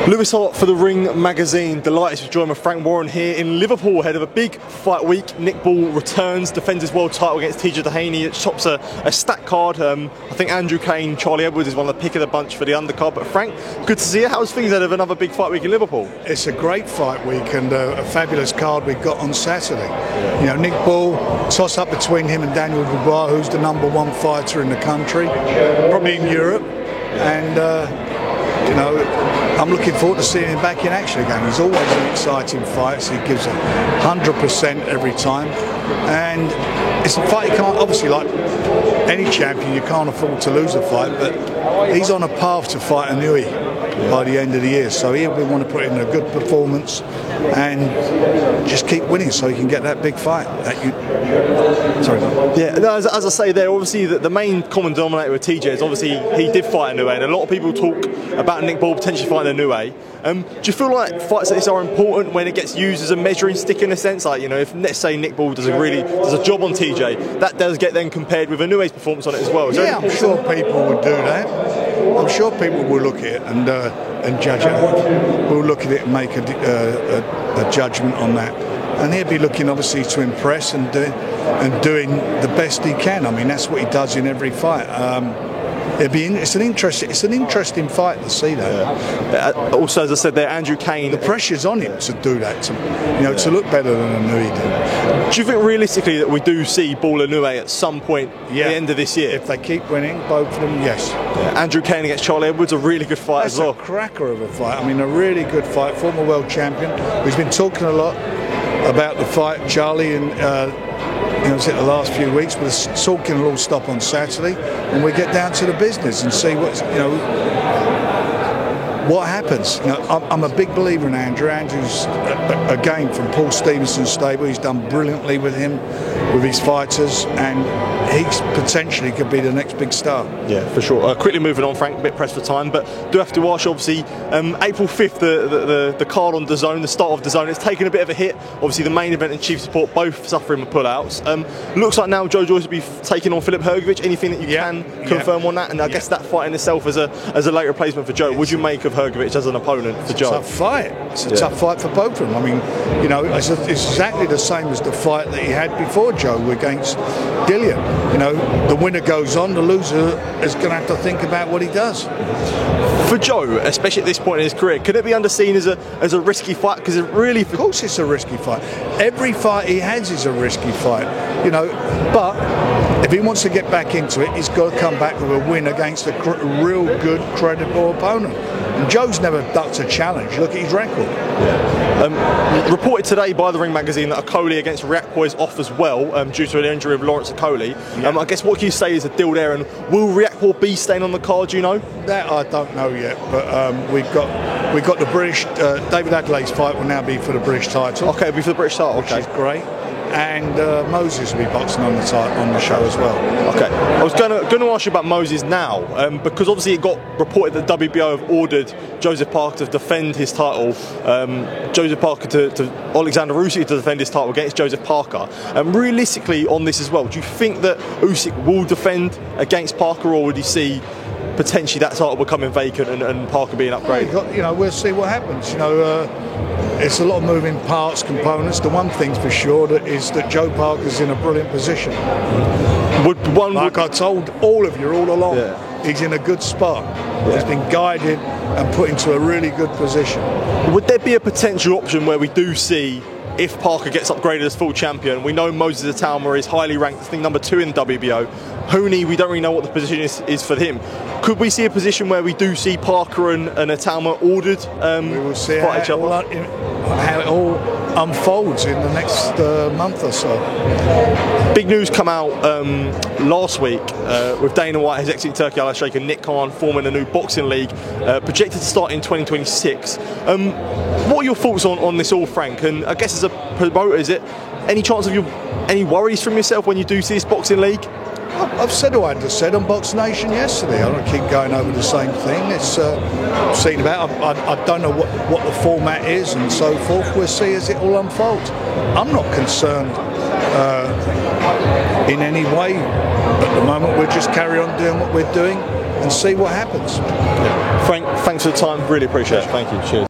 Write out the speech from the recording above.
Lewis Hart for The Ring magazine. Delighted to join with Frank Warren here in Liverpool ahead of a big fight week. Nick Ball returns, defends his world title against TJ Dehaney. It chops a stacked card. I think Andrew Kane, Charlie Edwards is one of the pick of the bunch for the undercard. But Frank, good to see you. How's things ahead of another big fight week in Liverpool? It's a great fight week and a fabulous card we've got on Saturday. You know, Nick Ball, toss up between him and Daniel Dubois, who's the #1 fighter in the country, probably in Europe. And you know, I'm looking forward to seeing him back in action again. He's always an exciting fight, so he gives 100% every time. And it's a fight you can't, obviously, like any champion, you can't afford to lose a fight, but he's on a path to fight Inoue by the end of the year, so he'll want to put in a good performance and just keep winning so he can get that big fight. Yeah, no, as I say there, obviously the main common denominator with TJ is obviously he did fight Inoue, and a lot of people talk about Nick Ball potentially fighting Inoue. Do you feel like fights like this are important when it gets used as a measuring stick in a sense? Like, you know, if let's say Nick Ball does a job on TJ, that does get then compared with Inoue's performance on it as well. Yeah, I'm sure people would do that. I'm sure people will look at it and judge it. We'll look at it and make a judgment on that. And he'll be looking obviously to impress and doing the best he can. I mean, that's what he does in every fight. It's an interesting fight to see that. Yeah. Also, as I said there, Andrew Kane. The pressure's on him to do that, to look better than Inoue did. Do you think realistically that we do see Ball Inoue at some point at the end of this year? If they keep winning, both of them, yes. Yeah. Andrew Kane against Charlie Edwards, a really good fight as well. That's a cracker of a fight. I mean, a really good fight. Former world champion. He's been talking a lot about the fight, Charlie, and the last few weeks. We're talking will all stop on Saturday, and we get down to the business and see what happens. I'm a big believer in Andrew. Andrew's again from Paul Stevenson's stable. He's done brilliantly with him, with his fighters, and he potentially could be the next big star. Yeah, for sure. Quickly moving on, Frank, a bit pressed for time, but do have to ask, obviously, April 5th, the card on DAZN, the start of DAZN, it's taken a bit of a hit. Obviously, the main event and chief support both suffering with pullouts. Looks like now Joe Joyce will be taking on Filip Hrgović. Anything that you can confirm on that? And I guess that fight in itself as a late replacement for Joe. Would you make of Hrgović as an opponent for Joe? It's a tough fight. It's a tough fight for both of them. I mean, it's exactly the same as the fight that he had before Joe against Dillian. The winner goes on, the loser is going to have to think about what he does. For Joe, especially at this point in his career, could it be underseen as a risky fight? Because it really, of course, it's a risky fight. Every fight he has is a risky fight, But if he wants to get back into it, he's got to come back with a win against a real good, credible opponent. And Joe's never ducked a challenge. Look at his record. Reported today by The Ring magazine that Okolie against Riakporhe is off as well due to an injury of Lawrence Okolie. I guess what can you say is a deal there, and will Riakporhe be staying on the card? Do you know? That I don't know yet, but we've got the British. David Adelaide's fight will now be for the British title. Okay, it'll be for the British title. Which is great. And Moses will be boxing on the show as well. Okay, I was going to ask you about Moses now, because obviously it got reported that WBO have ordered Joseph Parker to defend his title, Joseph Parker to Alexander Usyk to defend his title against Joseph Parker. Realistically on this as well, do you think that Usyk will defend against Parker, or would you see potentially that title becoming vacant and Parker being upgraded? We'll see what happens. It's a lot of moving parts, components. The one thing's for sure is that Joe Parker's in a brilliant position. I told all of you all along, he's in a good spot. Yeah. He's been guided and put into a really good position. Would there be a potential option where we do see, if Parker gets upgraded as full champion, we know Moses Itauma is highly ranked, I think #2 in the WBO. Hooney, we don't really know what the position is for him. Could we see a position where we do see Parker and Itauma ordered we will see how it all unfolds in the next month or so. Big news come out last week with Dana White, his exiting Turkey Al Sheikh, and Nick Khan forming a new boxing league projected to start in 2026. What are your thoughts on this all, Frank? And I guess as a promoter, is it any chance of any worries from yourself when you do see this boxing league? I've said what I just said on Box Nation yesterday. I don't keep going over the same thing. It's seen about. I don't know what the format is and so forth. We'll see as it all unfolds. I'm not concerned in any way. At the moment, we'll just carry on doing what we're doing and see what happens. Frank, thanks for the time. Really appreciate it. Thank you. Cheers.